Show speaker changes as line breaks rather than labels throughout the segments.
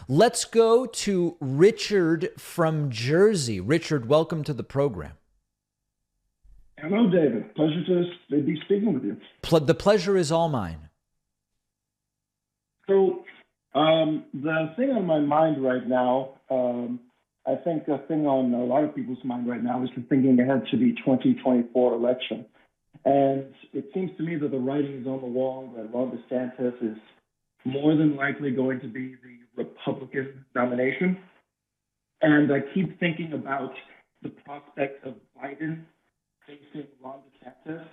Let's go to Richard from Jersey. Richard, welcome to the program.
Hello, David. Pleasure to be speaking with you.
The pleasure is all mine.
So, the thing on my mind right now, I think the thing on a lot of people's mind right now is thinking ahead to the 2024 election. And it seems to me that the writing is on the wall that Ron DeSantis is more than likely going to be the Republican nomination. And I keep thinking about the prospect of Biden facing Ron DeSantis,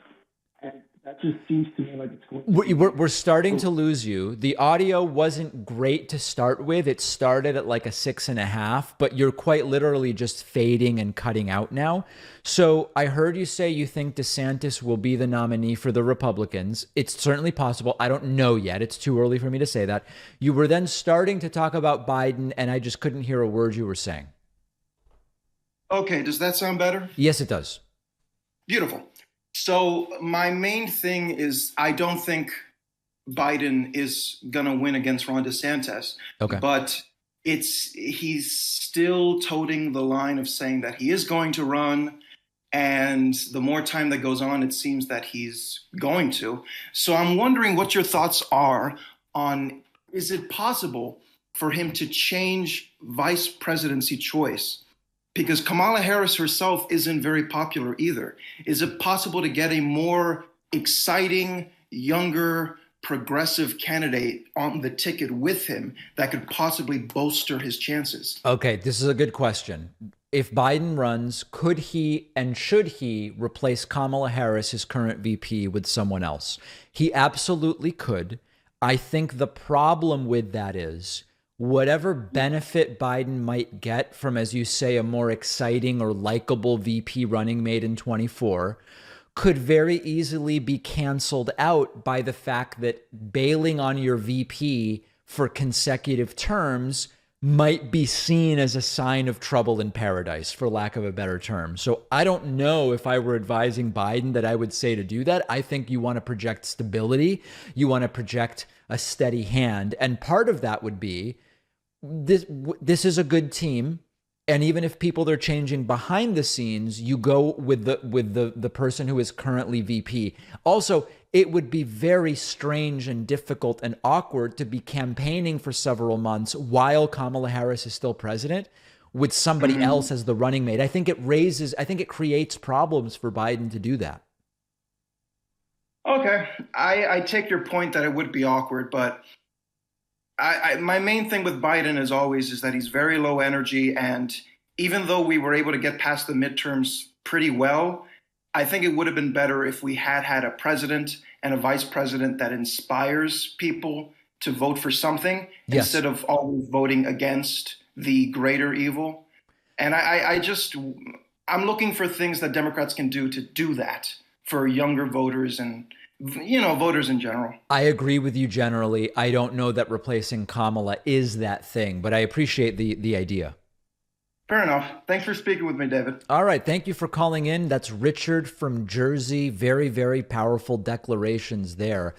and that just seems to me like it's going to be...
We're starting to lose you. The audio wasn't great to start with. It started at like a 6.5, but you're quite literally just fading and cutting out now. So I heard you say you think DeSantis will be the nominee for the Republicans. It's certainly possible. I don't know yet. It's too early for me to say that. You were then starting to talk about Biden, and I just couldn't hear a word you were saying.
Okay, does that sound better?
Yes, it does.
Beautiful. So my main thing is I don't think Biden is going to win against Ron DeSantis.
Okay.
But he's still toting the line of saying that he is going to run. And the more time that goes on, it seems that he's going to. So I'm wondering what your thoughts are on, is it possible for him to change vice presidency choice? Because Kamala Harris herself isn't very popular either. Is it possible to get a more exciting, younger, progressive candidate on the ticket with him that could possibly bolster his chances?
Okay, this is a good question. If Biden runs, could he and should he replace Kamala Harris, his current VP, with someone else? He absolutely could. I think the problem with that is whatever benefit Biden might get from, as you say, a more exciting or likable VP running mate in 24 could very easily be canceled out by the fact that bailing on your VP for consecutive terms might be seen as a sign of trouble in paradise, for lack of a better term. So I don't know if I were advising Biden that I would say to do that. I think you want to project stability. You want to project a steady hand. And part of that would be this is a good team, and even if people are changing behind the scenes, you go with the person who is currently VP. Also, it would be very strange and difficult and awkward to be campaigning for several months while Kamala Harris is still president with somebody else as the running mate. I think it creates problems for Biden to do that.
Okay, I take your point that it would be awkward, but my main thing with Biden, as always, is that he's very low energy. And even though we were able to get past the midterms pretty well, I think it would have been better if we had a president and a vice president that inspires people to vote for something instead of always voting against the greater evil. And I'm looking for things that Democrats can do to do that for younger voters and voters in general.
I agree with you generally. I don't know that replacing Kamala is that thing, but I appreciate the idea.
Fair enough. Thanks for speaking with me, David.
All right. Thank you for calling in. That's Richard from Jersey. Very, very powerful declarations there.